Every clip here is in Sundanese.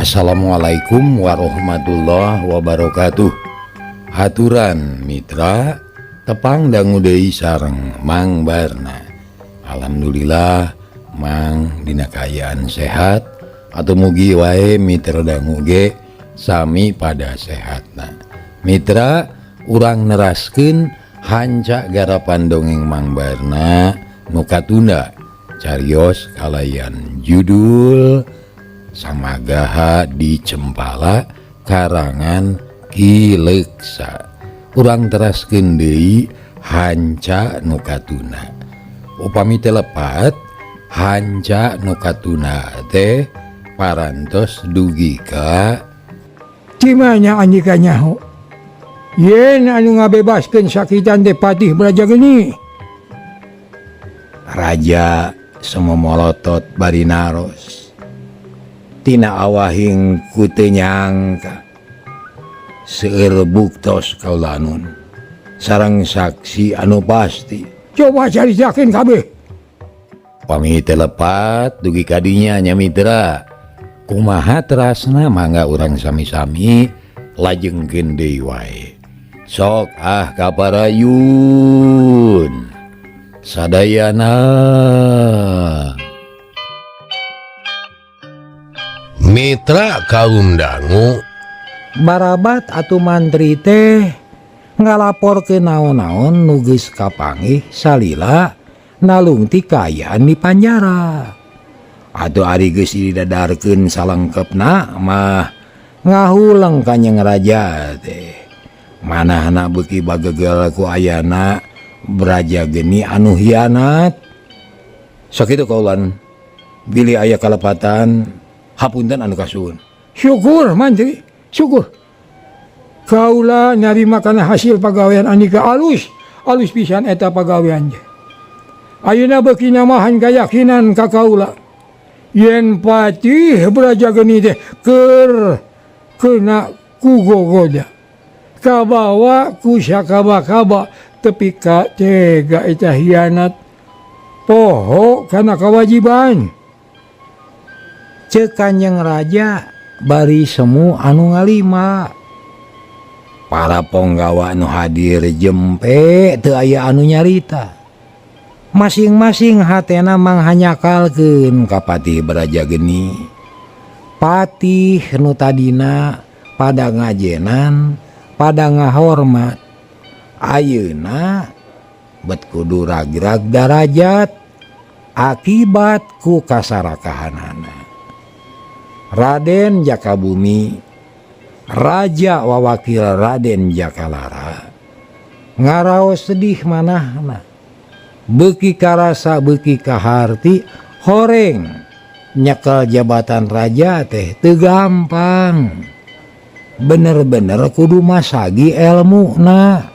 Assalamualaikum warahmatullahi wabarakatuh. Haturan mitra tepang dangu deui sareng Mang Barna. Alhamdulillah Mang dina kaayaan sehat atau mugi wae mitra dangu ge sami pada sehatna. Mitra urang neraskeun hanca garapan dongeng Mang Barna nu katunda carios kalayan judul Samagaha di Cempala karangan Ki Leksa. Urang teraskeun deui hanca nu katuna. Upami teu lepat hanca nu katuna teh parantos dugi ka Cimanya anjika nyaho. Yen anu ngabebaskeun sakitan teh patih Braja geni. Raja semomolotot bari naros. Tina awahing ku teu nyangka seueur buktos kaulanun sareng saksi anu pasti. Coba caritakeun kabeh. Pami teu lepat dugi kadinya nya mitra. Kumaha terasna mangga urang sami-sami lajengkeun deui wae. Sok kaparayun sadayana. Mitra kaum dangu Barabat atuh mantri teh ngalaporkeun naon-naon nu geus kapanggih salila nalung ti kaayaan di panjara. Atuh ari geus didadarkeun salengkepna mah ngahuleng Kanjeng Raja teh. Manahna beuki bagegel ku ayana Braja geni anu hianat. Sakitu kaulan bilih aya kalepatan hapunten anu kasuhun. Syukur mantri, syukur. Kaula narima kana hasil pagawean andika alus pisan eta pagawean teh. Ayeuna beuki namahan kayakinan ka kaula yen patih Braja geni teh keur kena ku gogoda. Kabawa ku sakaba-kaba tepi ka tega eta hianat poho kana kewajiban. Ceuk Kanjeng Raja bari semu anu ngalima. Para ponggawa anu hadir jempe teu aya anu nyarita. Masing-masing hatena manghanyakalkeun ka Patih Braja geni. Patih nu tadina pada ngajenan, pada ngahormat. Ayeuna bet kudu ragrag darajat akibat ku kasarakahanana. Raden Jakabumi, Raja Wawakil Raden Jakalara, ngaraos sedih manahna. Beuki karasa beuki kaharti horeng nyekel jabatan raja teh teu gampang. Bener-bener kudu masagi elmuna.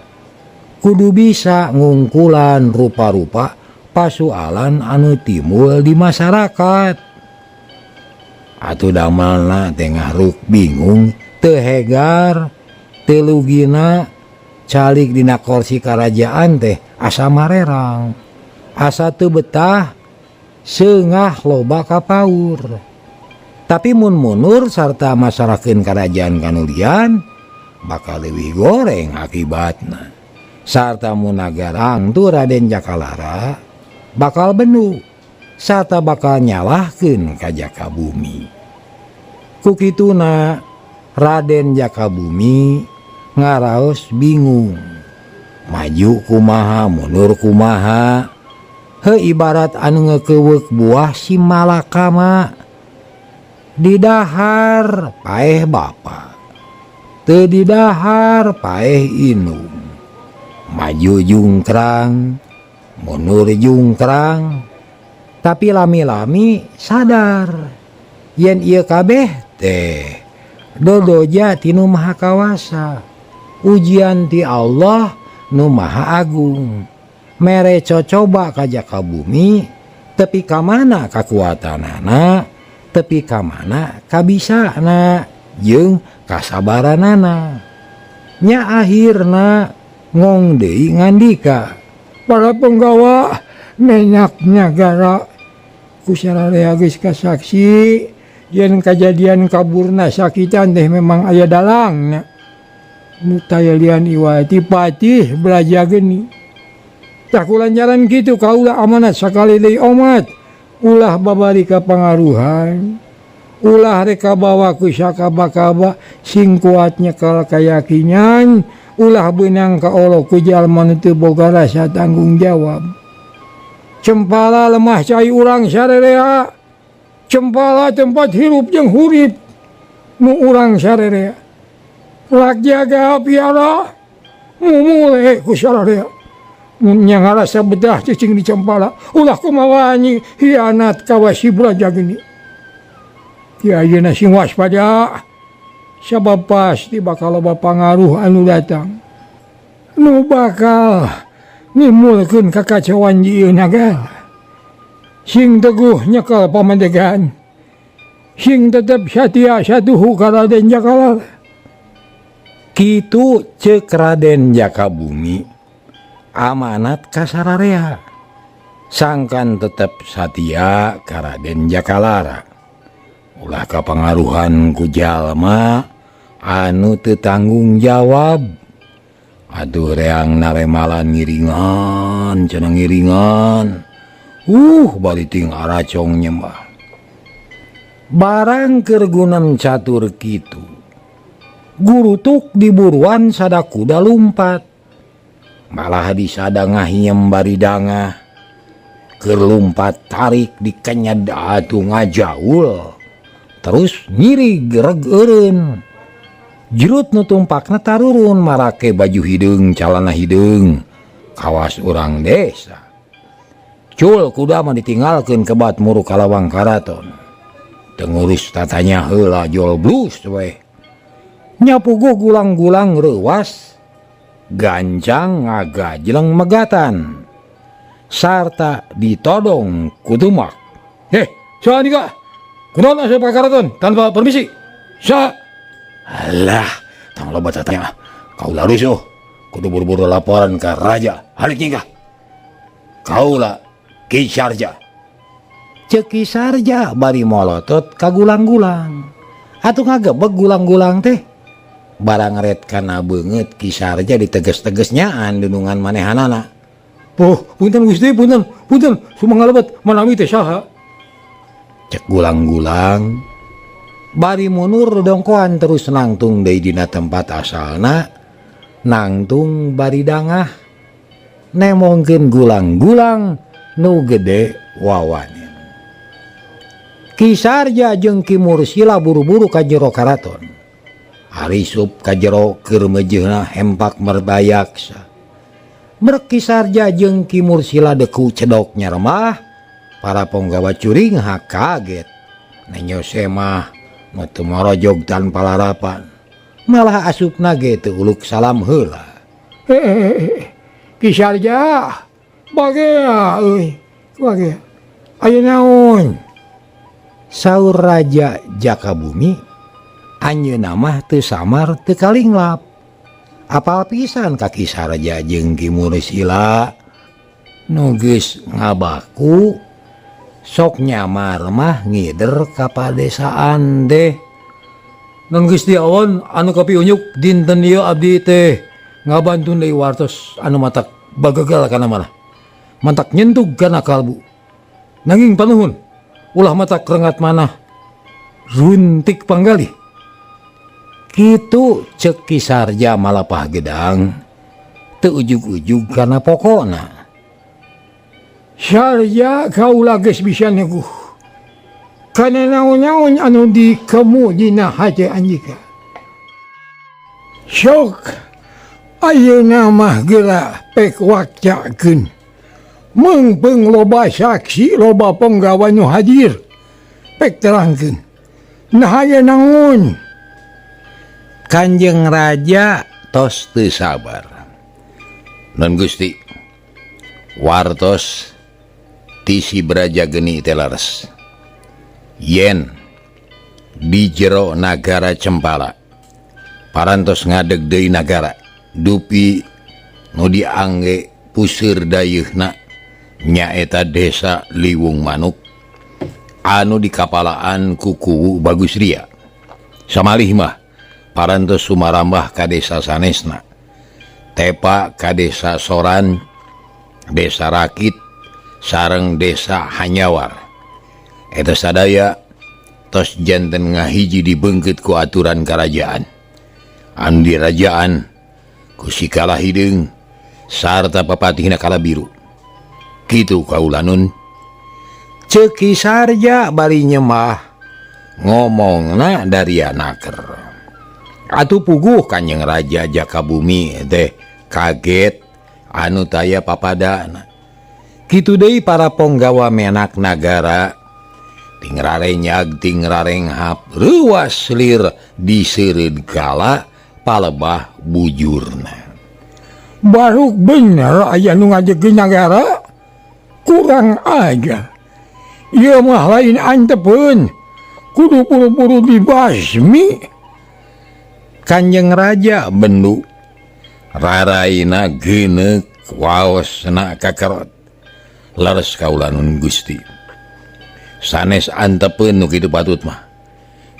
Kudu bisa ngungkulan rupa-rupa pasualan anu timbul di masyarakat. Atuh damelna tengah ruk bingung teu hegar teu lugina calik dina kursi karajaan teh asa marerang asa teu betah seungah loba kapaur. Tapi mun mundur sarta masarakeun karajaan kanulian bakal leuwih goreng akibatna. Sarta mun nagarang tu Raden Jakalara bakal benu sarta bakal nyalahkeun ka Jakabumi. Kukituna Raden Jakabumi ngaraos bingung. Maju kumaha mundur kumaha. He ibarat anu ngekeuweuk buah si malakama. Didahar paeh bapa. Teu didahar paeh inung. Maju jungkrang, mundur jungkrang. Tapi lami-lami sadar yen ieu kabeh teh dodoja ti nu maha kawasa, ujian ti Allah nu maha agung. Mere cocoba ka Jakabumi tepi ka mana kakuatanana, tepi ka mana kabisana jeung kasabaranana. Nya akhirna ngong deui ngandika, para penggawa menyak nyagara ku sararea geus kasaksi yen kejadian kaburna sakitan teh memang aya dalangna. Nu taya lian iwa ti patih belaja geni. Tak kulancaran kitu kaula amanat sakali deui omat. Ulah babari ka pangaruhan. Ulah reka bawa ku sakaba-kaba sing kuat nyekal kayakinan. Ulah beunang ka Allah ku jalma nu teu boga rasa tanggung jawab. Cempala lemah cai urang sarerea. Cempala tempat hirup jeung hurip nu urang sarerea. Lak jaga piara mumule ku sarerea. Nya ngarasa bedah cicing di cempala. Ulah kumaha anjing hianat ka wasi braja geni. Ki ayeuna sing waspada. Sabab pasti bakal loba pangaruh anu datang. Nu bakal nimulkeun kakacauan di ieu nagara. Sing teguh nyekal pamandegan. Sing tetep satia satuhu ka Raden Jakalara. Kitu ceuk Raden Jakabumi amanat ka sararea. Sangkan tetep satia ka Raden Jakalara. Ulah kapangaruhan ku jalma anu teu tanggung jawab. Aduh reang naremalan ngiringan cenah ngiringan. Bari ting aracong nyembah. Barang keur gunem catur kitu. Gurutuk diburuan sada kuda lumpat. Malah disada ngahiem bari dangah. Keur lumpat tarik dikenyad atuh ngajaul. Terus ngirig gereg eureun. Jerut nu tumpakna tarurun marake baju hideung calana hideung. Kawas urang desa. Cul kuda mah ditinggalkeun kebat muru kalawang karaton. Teu ngurus tatanya heula jol blus we. Nyapuguh gulang-gulang reuwas. Gancang ngagajleng megatan. Sarta ditodong kutumak. Saha nih kak? Kunaon asa ka karaton tanpa permisi? Saha? Alah, tong loba tatanya. Kaula rusuh. Kudu buru-buru laporan ka raja. Halik nyingkah. Kaula Ki Sarja. Ceuk Ki Sarja bari molotot ka gulang-gulang. Atuh ngagebeg gulang-gulang teh. Barang ret kana beungeut Ki Sarja diteges-teges nyaan dunungan manehanana. Punten Gusti, punten. Sumangalebet manami teh saha? Cek gulang-gulang. Bari munur dongkoan terus nangtung deui dina tempat asalna. Nangtung bari dangah. Nemongkeun gulang-gulang nu gede wawanin. Ki Sarja jeung Ki Mursila buru-buru ka jero karaton. Harisup ka jero keur meujeuhna hempak merbayaksa. Brek Ki Sarja jeung Ki Mursila deku cedok nyaremah. Para penggawa curing kaget. Nenyose mah matu marojog tanpa larapan. Malah asupna ge teu uluk salam heula. Ki Sarja, bagea euy. Bagea. Aya naon? Saur Raja Jakabumi, anjeunna mah teu samar teu kalinglap. Apal pisan ka Ki Sarja jeung Ki Mursila nu geus ngabaku sok nyamar mah ngider ka padesaan deh. Nun geus diawan anu kapiunyuk dinten ieu abdi teh ngabantu deui wartos anu matak bagagal kana mana. Mantak nyentug kana kalbu. Nanging panuhun ulah matak rengat manah runtik panggalih. Kitu ceuk Ki Sarja malapah gedang teu ujug-ujug kana pokona. Sarja kaula geus bisa neguh. Kana naon-naon anu dikemu dina hate anjika. Sok ayeuna mah geura pek wakcakeun. Mengpeung loba saksi, loba penggawa nu hadir. Pek terangkeun. Nah aya naon? Kanjeng Raja tos teu sabar. Nun Gusti, wartos ti si Braja Geni teh leres. Yen di jero nagara Cempala parantos ngadeg deui nagara dupi nu diangge puseur dayeuhna nyaeta desa Liwung Manuk. anu dikapalaan kuku Bagus Ria samalih mah parantos sumarambah ka desa sanesna tepa ka desa Soran, desa Rakit sareng desa Hanyawar eta sadaya tos janten ngahiji dibeungkeut ku aturan karajaan anu dirajaan ku si Kalahideung sarta papatihna Kalabiru kitu kaula Nun. Ceuk Ki Sarja bari nyemah ngomongna dari anaker atuh puguh Kanjeng Raja Jakabumi teh kaget anu taya papadana kitu deui para ponggawa menak nagara ting rarenyag ting rarenghap ruas lir diseureud kala palebah bujurna. Baru bener aya nu ngajegeun nagara kurang aja. Ieu mah lain antepeun kudu buru-buru dibasmi. Kanjeng Raja bendu raraina geuneuk waosna kakerot leres kaula Nun Gusti sanes antepeun nu kitu patut mah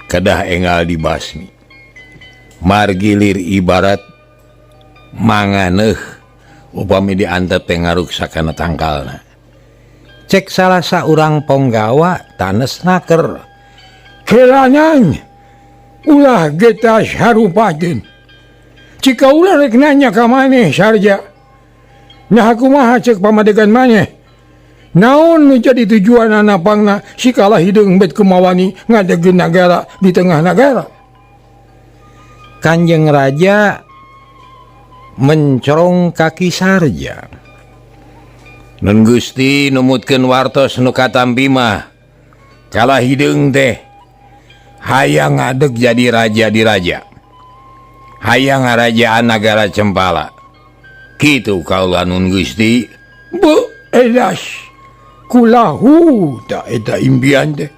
kedah enggal dibasmi margi lir ibarat manganeuh upami diantep teh ngaruksakana tangkalna. Cek salah saurang ponggawa tanes naker Kelanang ulah getas harupakeun. Cika ulah rek nanya ka maneh Sarja. Nah kumaha cek pamadegan maneh? Naon nu jadi tujuan napangna si Kalahideung bet kumawani ngadegeun nagara di tengah nagara? Kanjeng Raja mencorong kaki Sarja. Nun Gusti numutkeun wartos nu katampi mah Kalahideung teh hayang ngadeg jadi raja di raja, hayang ngarajaan nagara Cempala kitu kaula Nun Gusti. Bu elas kulahu tak eta impian teh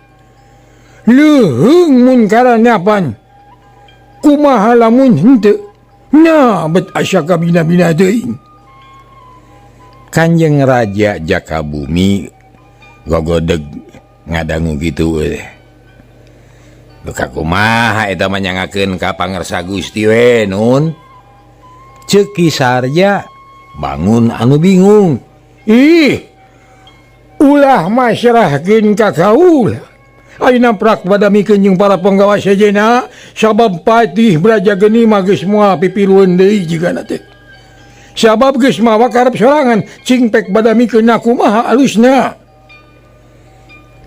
leuheung mun karanapan kumaha lamun henteu nah bet asa kabina-bina teuing. Kanjeng Raja Jakabumi gogodeg ngadangu kitu Luka kumaha eta mah nyangakeun ka pangersa Gusti we Nun. Ceuk Ki Sarja bangun anu bingung. Ih ulah masrahkeun ka kaula. Ayeuna prak badamikeun jeung para penggawa sejenna sabab patih Braja Geni mah geus moal pipilueun deui jigana teh. Sabab geus mawa karep sorangan cing pek badamikeun kumaha alusna.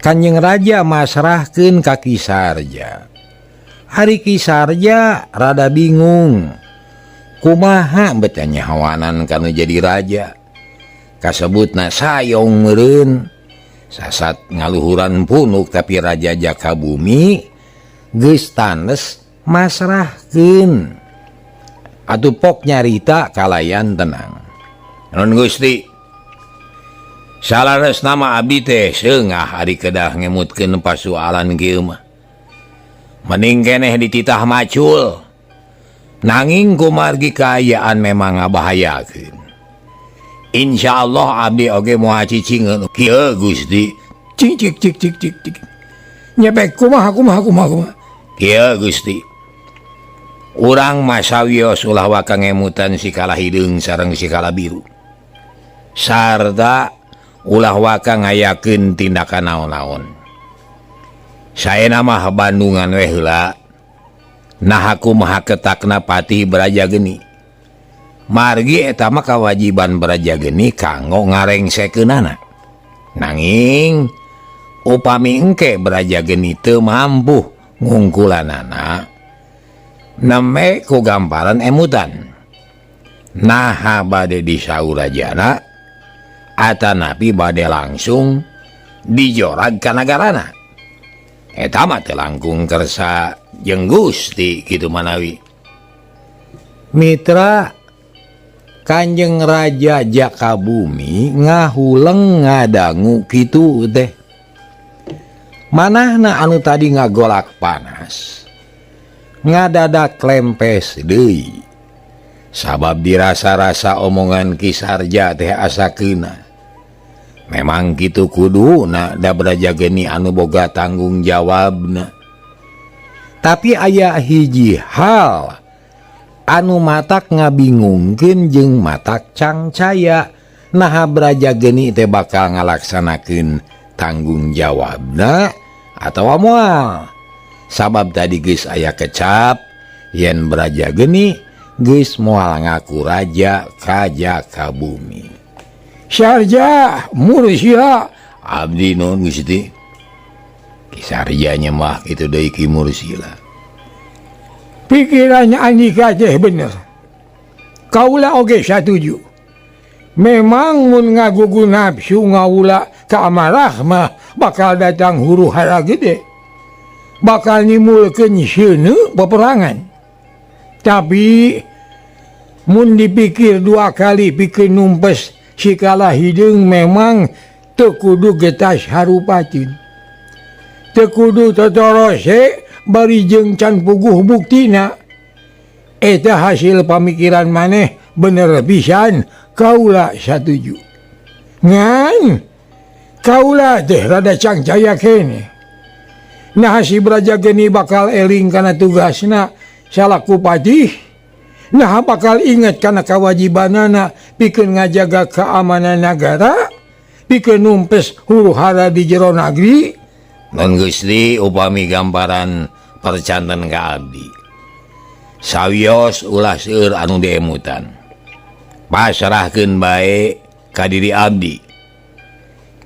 Kanjeng Raja masrahkeun ka Ki Sarja. Hari Ki Sarja rada bingung kumaha bet nyahawanan kana jadi raja. Kasebutna sayong meureun sasat ngaluhuran punuk tapi Raja Jakabumi geus tanes masrahkeun. Atuh pok nyarita kalayan tenang. Nun Gusti salares nama abdi teh seungah ari kedah ngemutkeun pasualan kieu mah. Mending keneh dititah macul. Nanging kumargi kaayaan memang ngabahayakeun. Insyaallah abdi oge moal cicingeun kieu Gusti. Cik cik cik cik cik cik. Nyepek kumaha. Kieu Gusti. Urang masawios ulah waka ngemutan si Kalahideung sareng si Kalabiru. Sarta ulah waka ngayakeun tindakan naon-naon. Saena mah bandungan we heula. Nah aku maha ketakna patih Braja Geni. Margi eta mah kawajiban Braja Geni kanggo ngarengsekeunana. Nanging upami engke Braja Geni teu mampu ngungkulanana neme ku gamparan emutan. Nah bade disaurajana atanapi bade langsung dijorag ka nagarana. Eta mah teu langkung kersa jeung Gusti kitu manawi. Mitra Kanjeng Raja Jakabumi ngahuleng ngadangu kitu teh. Manahna anu tadi ngagolak panas ngadadak lempes deui. Sabab dirasa-rasa omongan Ki Sarja teh asakeuna Memang gitu kudu da Braja Geni anu boga tanggung jawabna. Tapi aya hiji hal anu matak ngabingungkeun jeung matak cangcaya. Nah Braja Geni teh bakal ngalaksanakeun tanggung jawabna atawa moal. Sabab tadi geus aya kecap yen Braja Geni geus moal ngaku raja ka Jakabumi. Sarja Mursila Abdi nuhun Gusti. Ki Sarjanya mah kitu deui Ki Mursila. pikirannya Andika teh bener. Kaula oge satuju. Memang mun ngagugu nafsu ngawula ka amarah mah bakal datang huru hara gede. Bakal nimulkeun seuneu peperangan. Tapi mun dipikir dua kali pikeun numpes sikala hideung memang teu kudu getas harupatin. Teu kudu totorose bari jeung can puguh buktina. Eta hasil pamikiran maneh bener pisan, kaula satuju. Ngan kaula teh rada cangcaya kene. Nah si Braja Geni bakal eling kana tugasna salaku patih. Nah bakal inget kana kawajibanana pikeun ngajaga keamanan negara, pikeun numpes huru hara di jero negeri. Nun Gusti upami gambaran percanten ka abdi. Sawios ulah seueur anu diemutan. Pasrahkeun bae ka diri abdi.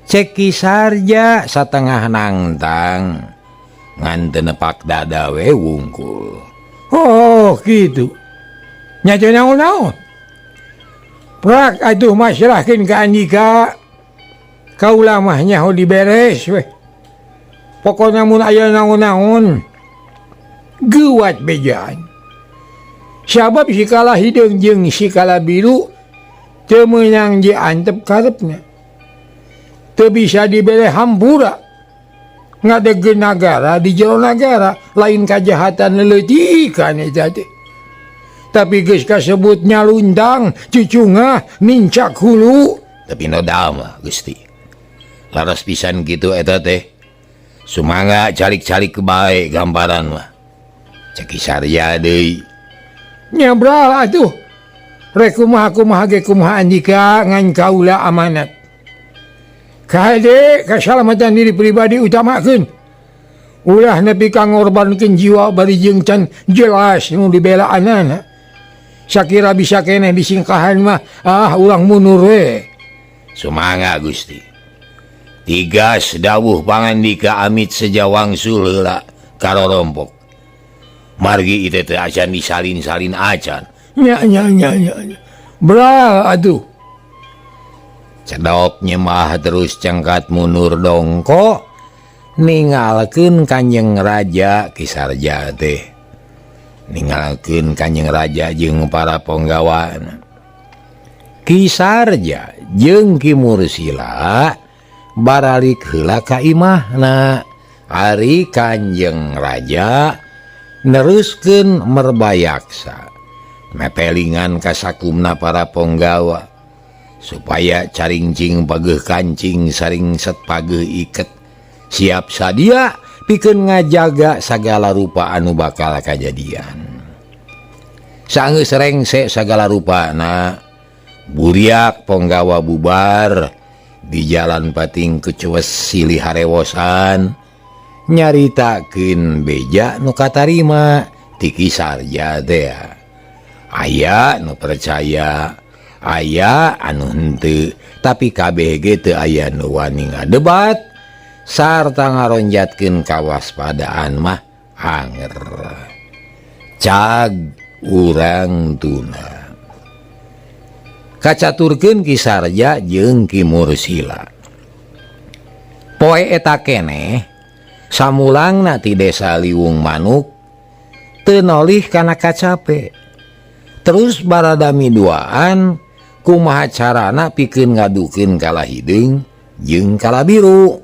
Cek Ki Sarja satengah nangtang ngan teu nepak dada we wungkul. Oh gitu. Nya teu naon-naon. Prak atuh masrahkeun ka Andika. Kaula mah nyaho diberes we. Pokoknya mun aya naon-naon geuwat bejaan. Sabab sikala hideung jeung sikala biru teu meunang diantep karepna. Teu bisa dibere hampura. Ngadegen nagara di jero nagara lain kajahatan leuleutikan eta teh. Tapi geus kasebut nyalundang, cucungah, nincak hulu. Tapi noda mah Gusti. Laras pisan kitu eta teh. Sumangga calik-calik bae gambaran mah. Cek Ki Sarja deui. Nyabral atuh. Rek kumaha ge kumaha Andika ngan kaula amanat. Kade kasalamatan diri pribadi utamakeun. Ulah nepi ka ngorbankeun jiwa bari jeung can jelas nu dibelaanana. Sakira bisa keneh disingkahan mah ulang mundur we. Sumangga Gusti. Tigas dawuh pangandika amit sejawang heula karorompok. Margi itu teh acan disalin-salin acan. Nya. Bra aduh. Cedok nyemah terus cengkat mundur dongko ningalkeun Kanjeng Raja Ki Sarja teh. Ningalkeun Kanjeng Raja jeung para penggawana. Ki Sarja jeung Ki Mursila baralik heula ka imahna. Ari Kanjeng Raja neruskeun merbayaksa mepelingan ka sakumna para penggawa supaya caringcing pageuh kancing saring set pageuh iket siap sadia pikeun ngajaga sagala rupa anu bakal kajadian. Saenggeus rengse sagala rupana buriak penggawa bubar di jalan pating kecewes silih harewosan nyaritakeun beja nu katarima ti Ki Sarja teh. Aya nu percaya, aya anu henteu, tapi kabeh ge teu aya nu wani ngadebat sarta ngaronjatkeun kawaspadaan mah anger. Cag urang tuna. Kacaturkeun Ki Sarja jeung Ki Mursila. Poe eta keneh samulangna ti desa Liwung Manuk teu nolih kana kacape. Terus baradami duaan kumaha carana pikeun ngadukeun kala hideung jeung kala biru.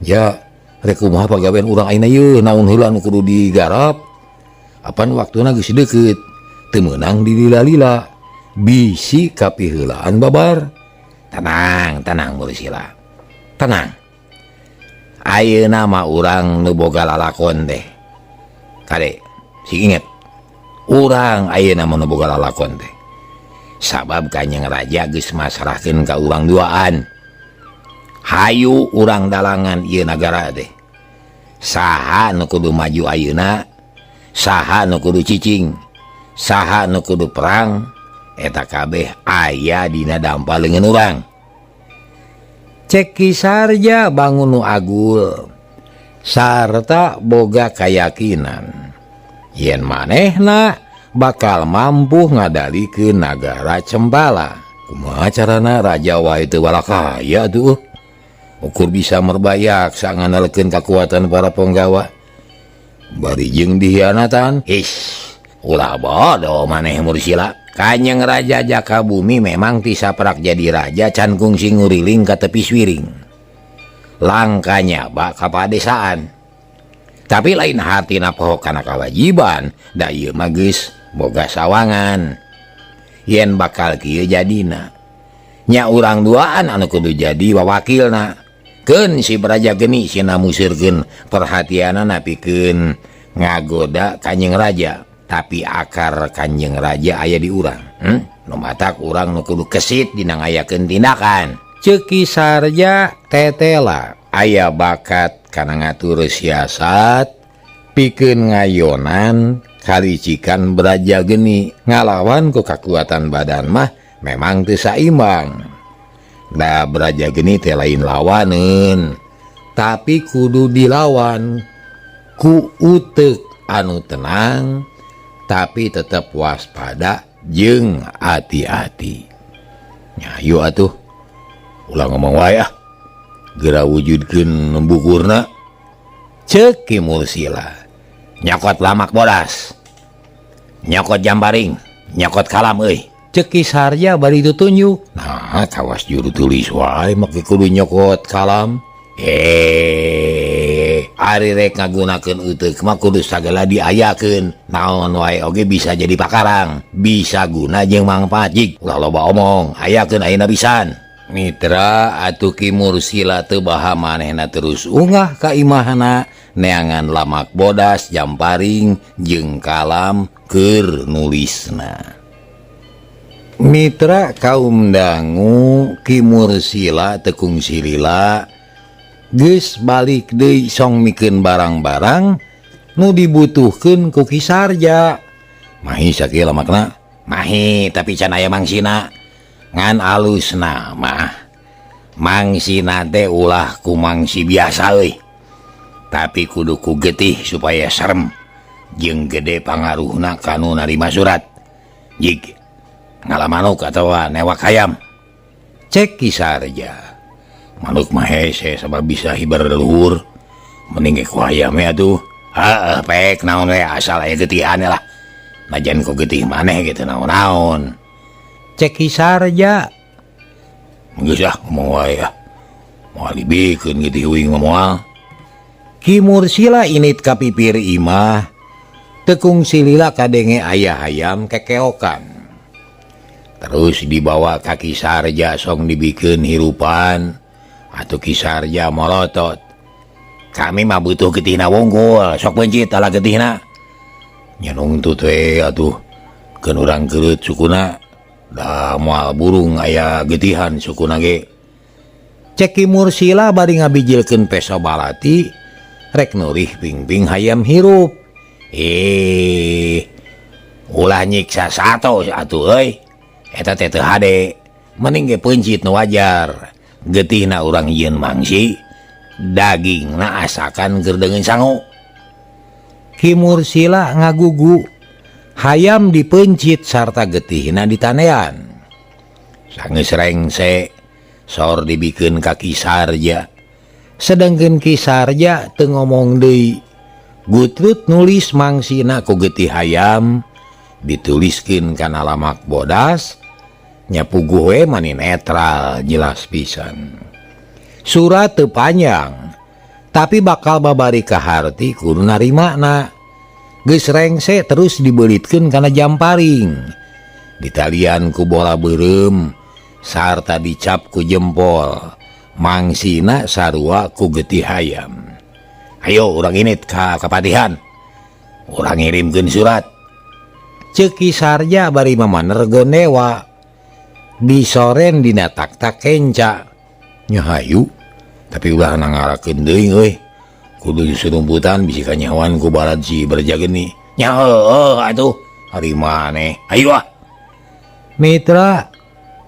Ya, rek kumaha pagawean urang ayeuna yeuh naon heula anu kudu digarap. Apan waktuna geus deukeut, teu meunang dilila-lila. Bisi kapiheulaan babar. Tenang Mursila. tenang. Ayeuna mah urang nu boga lalakon teh. Kade, sing inget. Urang ayeuna mah nu boga lalakon teh. Sabab Kanjeng Raja geus masrahkeun ka urang duaan. Hayu urang dalangan ieu nagara teh. Saha nu kudu maju ayeuna, saha nu kudu cicing, saha nu kudu perang, eta kabeh aya dina dampaleungeun urang. Cek Ki Sarja bangun nu agul sarta boga kayakinan yen manehna bakal mampu ngadalikeun nagara Cembala. Kumaha carana raja wae teu walakaya tuh. Ukur bisa merbayak sanganalkeun kekuatan para penggawa. Bari jeung dihianatan, ulah bodoh maneh Mursila. Kanjeng Raja Jakabumi memang tisaprak jadi raja can kungsi nguriling ka tepi swiring. Langkanya bak ka padesaan. Tapi lain hartina poho kana kawajiban, da ieu mah geus boga sawangan. Yen bakal kieu jadina. Nya urang duaan anu kudu jadi wawakilna. Keun si Braja Geni sina musirkeun perhatianna pikeun ngagoda Kanjeng Raja. Tapi akar Kanjeng Raja aya di urang. Nu matak urang nu kudu kesit dina ngayakeun tindakan. Ceuk Ki Sarja tetela aya bakat kana ngatur siasat pikeun ngayonan kalicikan Braja Geni ngalawan ku kakuatan badan mah memang teu saimbang. Da Braja Geni teh lain lawaneun, tapi kudu dilawan ku uteuk anu tenang tapi tetap waspada jeung hati-hati. Nya yuk atuh ulah ngomong wae ah. Geura wujudkeun nembukurna. Ceuk Ki Mursila. Nyokot lamak bodas. Nyokot jamparing, nyokot kalam euy. Ceuk Ki Sarja bari tutunjuk. Nah, kawas juru tulis wae make kudu nyokot kalam. Ari rek ngagunakeun euteuk mah kudu sagala diayakeun. Naon wae oge bisa jadi pakarang, bisa guna jeung mangpaat jig. Ulah loba omong, ayakeun ayeuna pisan. Mitra atuh Ki Mursila teu baha manehna terus unggah ka imahna neangan lamak bodas, jamparing jeung kalam keur nulisna. Mitra kaum dangu Ki Mursila teu kungsi lila geus balik deui song mikeun barang-barang nu dibutuhkeun ku Ki Sarja. Mahi sakieu lamakna? Mahi, tapi can aya mangsina. Ngan alusna mah mangsina teh ulah ku mangsi biasa euy. Tapi kudu ku getih supaya serem jeung gede pangaruhna kanu narima surat. Jig ngalamanuk atawa newak hayam. Cek Ki Sarja. Manuk mah hese sabab bisa hibar leluhur. Mending ku hayam ya tuh. Pek naon we asal aya getihan lah. Najan ku getih maneh gitu naon-naon. Cek Ki Sarja. Geus ah ngomong wae ah. Moal dibikeun getih uing moal. Ki Mursila init ka pipir imah. Teu kungsi lila kadenge aya hayam kekeokan. Terus dibawa ka Ki Sarja song dibikeun hirupan. Atuh Ki Sarja molotot. Kami mah butuh getihna wungkul, sok bencit tala getihna. Nyenung tut we atuh. Keun urang kereut sukuna. Da moal burung aya getihan sukuna ge. Cek Ki Mursila bari ngabijilkeun peso balati, rek nurih pingping hayam hirup. Ulah nyiksa sato atuh euy. Eta teh teu hade. Mending ge pencit nu wajar. Getihna urang ieun mangsi, dagingna asakan keur deungeun sangu. Ki Mursila ngagugu, hayam dipencit sarta getihna ditanean. Sangeus rengse, sor dibikeun ka Ki Sarja. Sedengkeun Ki Sarja teu ngomong deui. Gutrut nulis mangsina ku getih hayam, dituliskeun kana lamak bodas. Nyapuguh we mani netral jelas pisan. Surat teu panjang, tapi bakal babari ka harti kudu narimana. Geus rengse terus dibeulitkeun kana jamparing. Ditalian ku bola beureum sarta dicap ku jempol. mangsina sarua ku getih hayam. Ayo urang init ka kapatihan, urang ngirimkeun surat. Ceuk Sarja bari mamanergeun dewa, disoren dina tak-tak kenca. Nya hayu, tapi ulah nangarakeun deui euy. Kudu serumputan bisi kanyawan ku barat si Brajageni. Nya heueuh atuh, hari maneh. Ayo ah. Mitra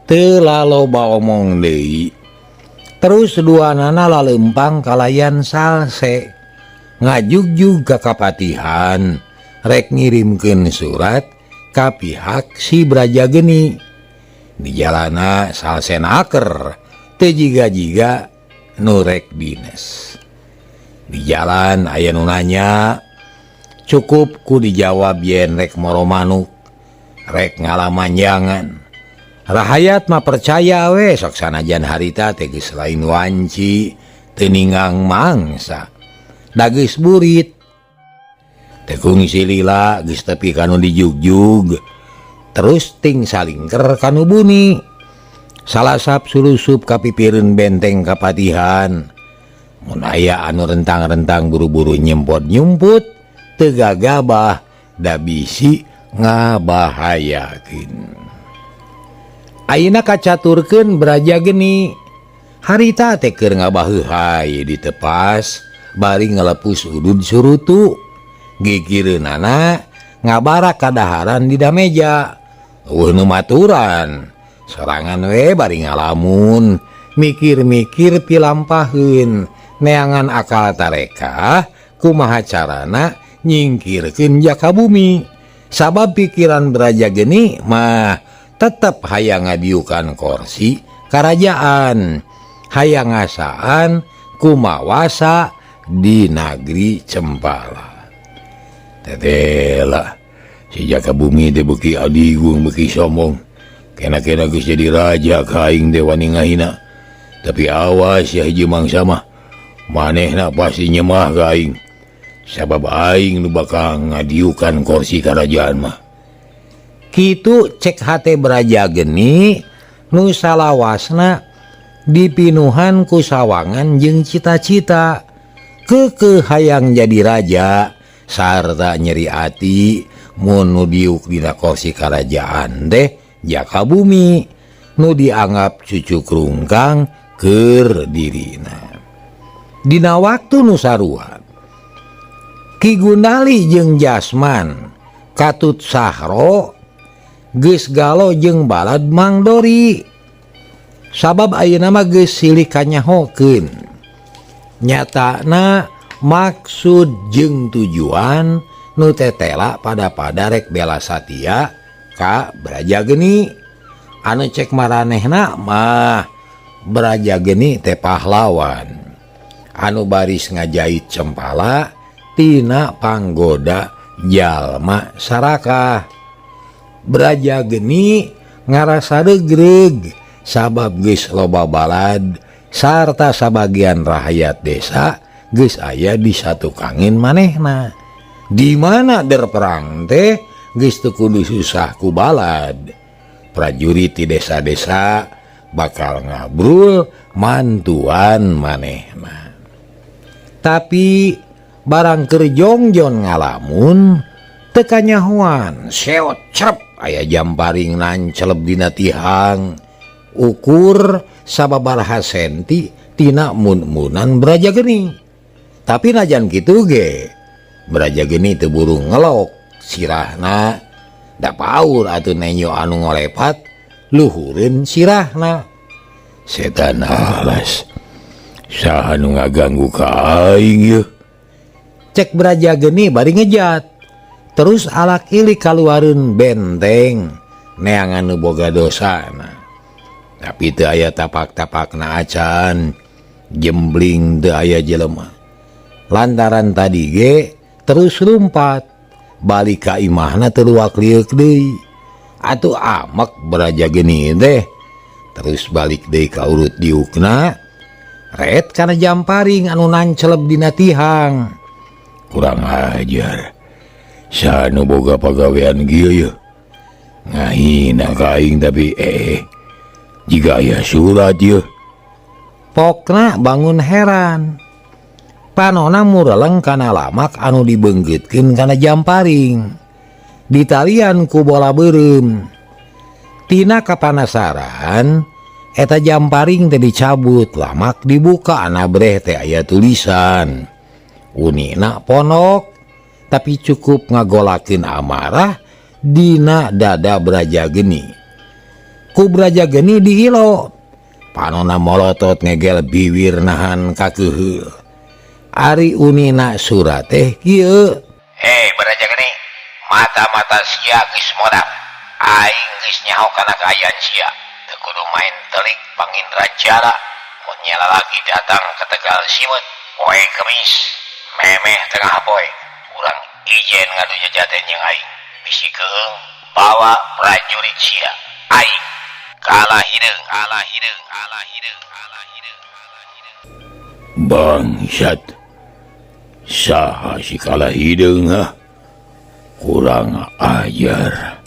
teu laloba omong deui. Terus duanana laleumpang kalayan salse. Ngajugjug ka kapatihan, rek ngirimkeun surat ka pihak si Brajageni. Di jalana salsena aker, teu jiga-jiga nu rek dines. Di jalan aya nu nanya, cukup ku dijawab yen rek moro manuk, rek ngalamanjangan. Rahayat mah percaya we sok sanajan harita teh geus lain wanci, teu ningang mangsa. Da geus burit. Teu kungsi lila geus tepi kanu dijugjug. Terus ting salingker kanu buni. Salasap sulusup kapipireun benteng kapatihan. Mun aya anu rentang-rentang buru-buru nyempot-nyumput, teu gagabah da bisi ngabahayakeun. Ayeuna kacaturkeun Brajageni, harita teh keur ngabaheuhai ditepas bari ngalepus udud surutu. Gigireunana ngabarak kadaharan di dameja. Nu maturan, sorangan we bari ngalamun, mikir-mikir pilampaheun, neangan akal tareka kumaha carana nyingkirkeun jaka bumi. Sabab pikiran Brajageni mah tetep hayang ngadiukan kursi kerajaan, hayang ngasaan kumawasa di negeri Cempala. Tetela si jaka bumi teh beuki adigung beuki sombong, kena-kena geus jadi raja ka aing teh wani ngahina. Tapi awas ya hiji mangsa mah, manehna pasti nyemah ka aing, sabab aing nu bakal ngadiukan kursi kerajaan mah. Kitu cek hate Brajageni nu salawasna dipinuhan ku sawangan jeung cita-cita. Keukeuh hayang jadi raja sarta nyeri ati mun nu diuk dina kursi kerajaan teh jaka bumi nu dianggap cucuk rungkang keur dirina. Dina waktu nu sarua, Ki Gundali jeung Jasman Katut Sahro geus galo jeung balad Mang Dori. Sabab ayeuna mah geus silih kanyahokeun. Nyatana maksud jeung tujuan nu tetela pada rek bela satia ka Brajageni. Anu cek maranehna mah Brajageni teh pahlawan anu baris ngajait Cempala tina panggoda jalma sarakah. Brajageni ngarasa degreg sabab geus loba balad sarta sabagian rakyat desa geus aya di satukangin manehna. Di mana der perang teh geus teu kudu susah ku balad. Prajurit di desa-desa bakal ngabrul mantuan manehna. Tapi barang keur jongjon ngalamun teu kanyahoan seot cerep aya jamparing nancelep dina tihang ukur sababaraha senti tina mun-munan Brajageni. Tapi najan kitu ge Brajageni teu buru ngelok sirahna, da paur atuh nenyo anu ngolepat luhureun sirahna. Setan alas, saha nu ngaganggu ka aing yeuh, cek Brajageni bari ngejat. Terus alak ilik kaluareun benteng neangan nu boga dosana. Tapi teu aya tapak-tapakna acan, jembling teu aya jelema. Lantaran tadi ge terus lumpat, balik ka imahna teu luak liuk deui. Atuh amek Brajageni teh terus balik deui ka urut diukna, ret kana jamparing anu nancelep dina tihang. Kurang ajar, sanu boga pagawean kieu yeuh. Ngahina ka aing tapi jika aya surat yeuh. Pokna bangun heran. Panona mureleng kana lamak anu dibeunggeutkeun kana jamparing. Ditalian ku bola beureum. Tina kapanasaran, eta jamparing teh dicabut, lamak dibuka anabreh teh aya tulisan. Unina ponok, tapi cukup ngagolakeun amarah dina dada Braja Geni. Ku Braja Geni dihilo. Panona molotot ngegel biwir nahan kakeuheul. Ari unina surat teh kieu. Hei Braja Geni, mata-mata sia geus modap. Aing geus nyaho kana kaayaan sia. Teu kudu main telik pangindra jara. Mun nyala lagi datang ke Tegal Simut. Poe Kemis, memeh tengah poe. Urang ijen ngadu jajaten jeung aing. Bisi keung bawa prajurit sia. Aing kalah hideung. Bangsat, saha si kalah hideung ha? Kurang ajar.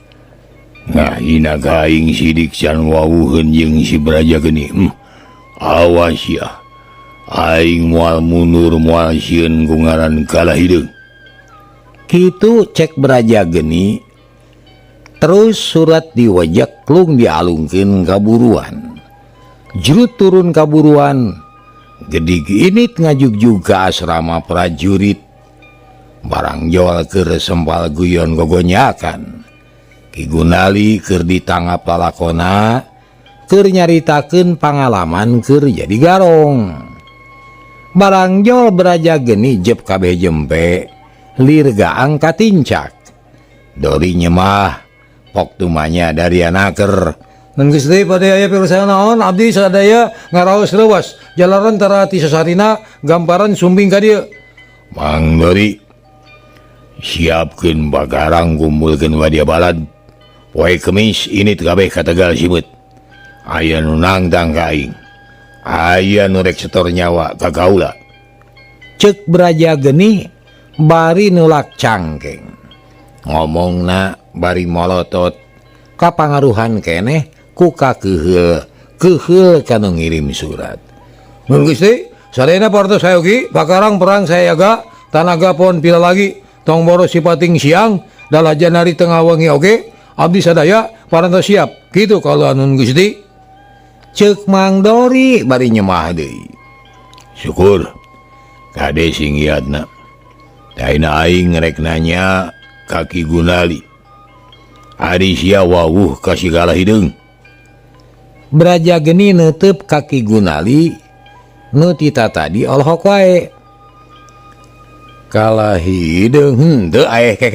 Ngahina ka aing sidik can wawuheun jeung si Braja Geni. Awas ya. Aing moal mundur moal sieun ku ngaran kalah hideung. Kitu cek Braja Geni. Terus surat diwajeklung dialungkeun ka buruan. Jrut turun ka buruan. Gedig init ngajugjug ka asrama prajurit. Barang jol keur sempal guyon gogonyakan. Ki Gunali keur ditangap lalakona, keur nyaritakeun pangalaman keur jadi garong. Barang jol Braja Geni jep kabeh jempe, lir gaang katincak. Dori nyemah, pok tumanya dari anaker. Dan Gusti pada aya pilusan naon abdi sadaya ngaraos leuwas jalaran tara ti sasarina gamparan sumbing ka dieu. Mang Dori, siapkeun bagarang kumpulkeun wadia balad. Poe Kemis init kabeh ka Tegal Simut. Aya nu nangtang ka aing. Aya nu rek setor nyawa ka kaula. Ceuk Braja Geni bari nulak cangkeng. Ngomongna bari molotot kapangaruhan keneh ku kakeuheul kanu ngirim surat. Mun Gusti, sadayana partos sayogi bakarang perang saya jaga tanaga pon pila lagi tong boros sipating siang dalajan hari tengah wengi oge abdi sadaya parantos siap. Kitu kalau anun Gusti. Ceuk Mang Dori bari nyemah deui. Syukur kade sing iadna. Daina aing rek nanya ka Ki Gunali. Ari sia wawuh ka si kalah hideung. Braja Geni neuteub ka Ki Gunali nu tita tadi olehok wae. Kalah hideung henteu aya ke.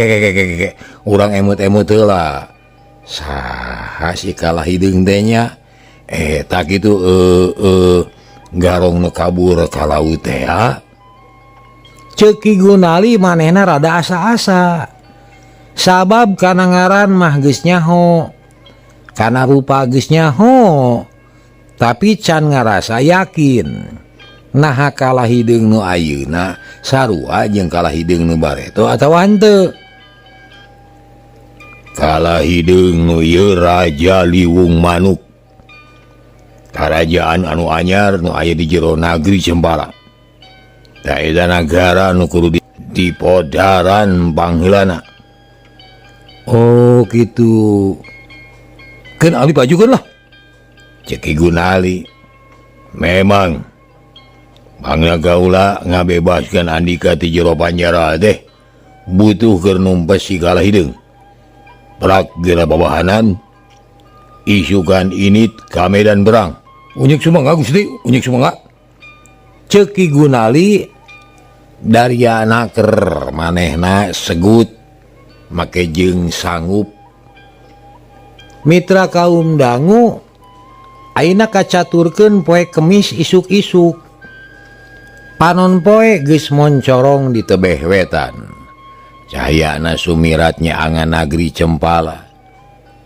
Urang emut-emut heula. Saha si kalah hideung teh nya? Eta kitu garong nu kabur ka laut teh ya. Ceuk Ki Gunali manehna rada asa-asa. Sabab kana ngaran mah geus nyaho. Kana rupa geus nyaho. Tapi can ngarasa yakin. Nah kalah hideung nu ayeuna sarua jeung kalah hideung nu bareto atawa henteu. Kalah hideung nu ieu Raja Liwung Manuk. Karajaan anu anyar nu aya di jero nagri Cempala. Da eta nagara nu kudu dipodaran pangheulana. Oh gitu. Keun abdi pajukeun lah. Ceuk Ki Gunali. Memang mangna kaula ngabebaskeun Andika ti jero panjara teh butuh keur numpes si kalah hideung. Prak geura babahanan isukan init ka medan berang. Unyek sumangga Gusti, unyek sumangga. Ceuk Ki Gunali dari anaker manehna segut make jeung sanggup. Mitra kaum dangu ayeuna kacaturkeun poe Kemis isuk-isuk. Panon poe geus moncorong di tebeh wetan. Cahayana sumiratnya angan nagri Cempala.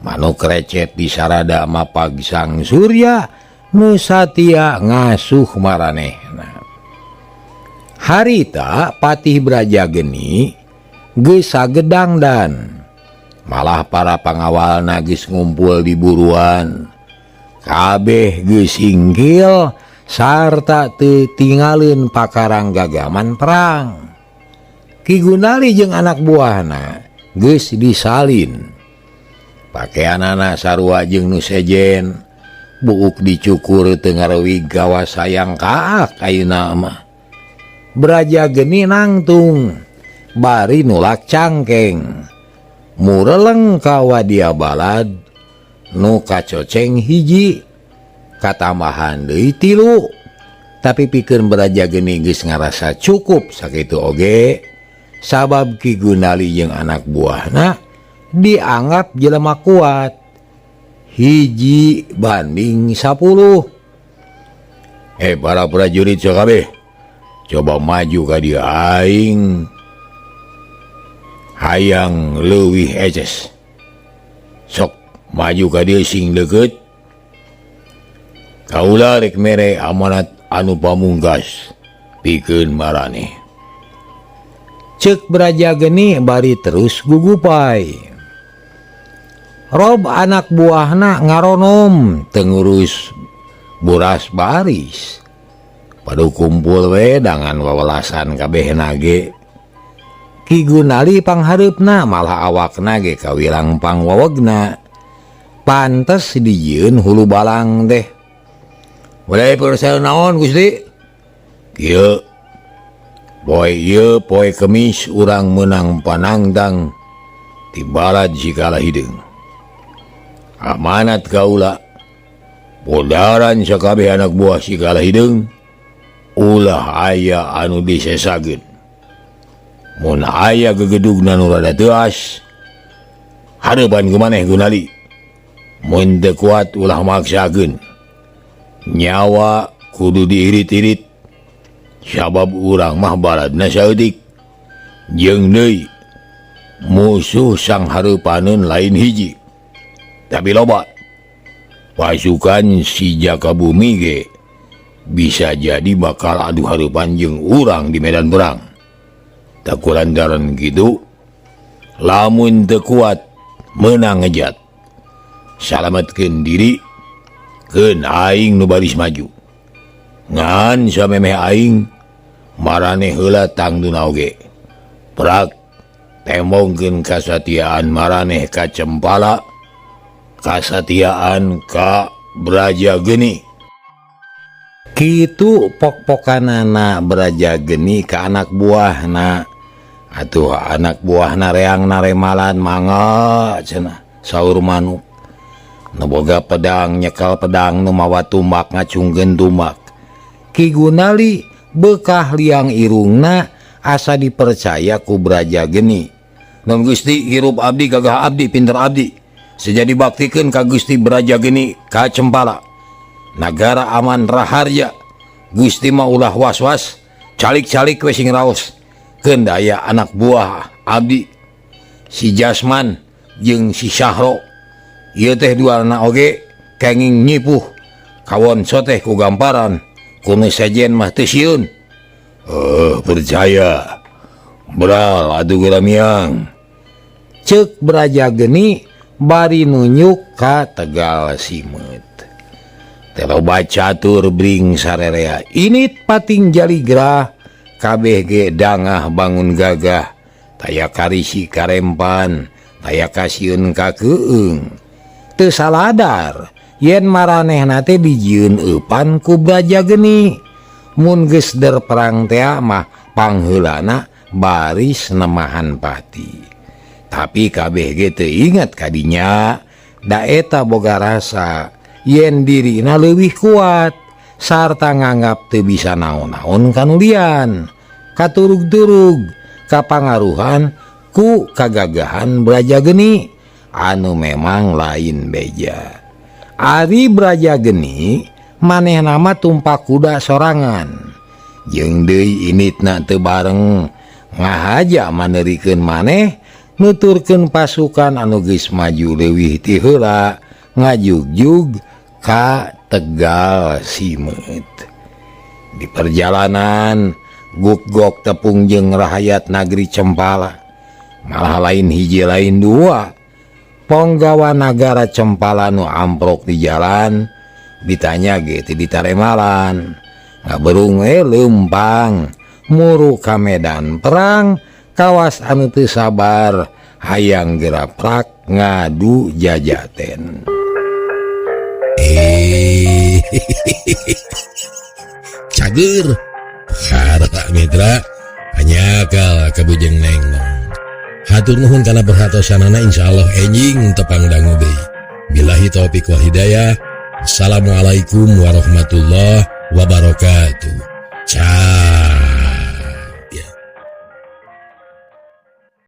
Manuk recet di sarada mapag sang surya nu satia ngasuh maranehna. Harita Patih Braja Geni geus sagedangdan. Malah para pangawalna geus ngumpul di buruan. Kabeh geus inggil sarta teu tingalin pakarang gagaman perang. Ki Gunali jeung anak buahna geus disalin. Pakaianana sarua jeung nu sejen, buuk dicukur teu ngarewi gawa sayang kaak ayeuna mah. Braja geni nangtung, bari nulak cangkeng. Mureleng ka wadia balad, nu kacoceng hiji, katambahan deui 3. Tapi pikeun Braja geni geus ngarasa cukup sakitu oge, sabab Ki Gunali jeung anak buahna dianggap jelema kuat, 1 banding 10. Para prajurit sakabeh, coba maju ka dieu aing hayang leuwih eces. Sok maju ka dieu sing deukeut. Kaula rek mere amanat anu pamungkas pikeun maraneh. Ceuk Braja geni bari terus gugupai. Rob anak buahna ngaronom teu ngurus buras baris. Padu kumpul we dengan wawelasan kabehna ge. Ki Gunali panghareupna malah awakna ge kawilang pangwawegna. Pantes dijieun hulu balang teh. Mulai persel naon Gusti? Kieu. Poe Kemis urang menang panangtang ti balad Sikala Hideung. Amanat kaula podaran sakabeh anak buah Sikala Hideung ulah aya anu disesageun. Mun aya gegedugna nu rada teuas, hareupan kumaneh Gunali. Mun teu kuat ulah maksakeun. Nyawa kudu diirit-irit, sabab urang mah baladna saeutik. Jeung deui musuh sang hareupaneun lain hiji, tapi loba. Pasukan si Jakabumi ge bisa jadi bakal adu hareupan jeung urang di medan perang. Tak kulantaran gitu, lamun teu kuat meunang ngejat, salametkeun diri keun aing nu baris maju. Ngan samemeh aing maraneh heula tangtuna oge. Prak tembongkeun kasatiaan maraneh ka Cempala, kasatiaan ka Braja Geni. Kitu pok-pokanana Braja Geni ka anak buahna. Atuh anak buahna reang naremalan mangga cenah saur manuk. Nu boga pedang nyekel pedang nu mawa tumbak ngacungkeun tumbak. Ki Gunali bekah liang irungna asa dipercaya ku Braja Geni. Non Gusti hirup abdi gagah abdi pinter abdi. Sejadi baktikeun ka Gusti Braja Geni ka Cempala. Nagara aman raharja. Gusti mah ulah was-was, calik-calik we sing raos. Keun daya anak buah abdi si Jasman jeung si Syahro. Ieu teh duana oge kenging nyipuh kawon soteh ku gamparan kuno sejen mah teu sieun. Percaya bral adu geramiang, ceuk Braja Geni bari nunjuk ka Tegal Simet. Teloba catur bring sarerea init pating jaligrah, kabeh ge dangah bangun gagah, taya karisi karempan, taya kasieun ka keung. Teu saladar yen maranehna teh dijieun eupan ku Braja Geni. Mun geus der perang teh mah pangheulana baris nemahan pati. Tapi kabeh ge teu inget kadinya, da eta boga rasa yen dirina leuwih kuat sarta nganggap teu bisa naon-naon kanulian, katurug-turug kapangaruhan ku kagagahan Braja Geni anu memang lain beja. Ari Braja Geni manehna mah tumpak kuda sorangan, jeung deui initna teu bareng ngahaja maneurikeun maneh nuturkeun pasukan anu geus maju leuwih ti heula ngajugjug ka Tegal Simet. Di perjalanan guk-gok tepung jeung rahayat nagri Cempala, malah lain hiji lain dua. Ponggawa nagara Cempala nu amprok di jalan ditanya gitu ditaremalan ngaberung lempang muru ka medan perang kawas anu teu sabar hayang geraprak ngadu jajaten. Cager harta mitra hanyakal kabujeng nengnong. Hatur nuhun kana perhatosanana, insyaallah enjing tepang dangu deui. Billahi taufik wal hidayah. Assalamualaikum warahmatullahi wabarakatuh. Ciao.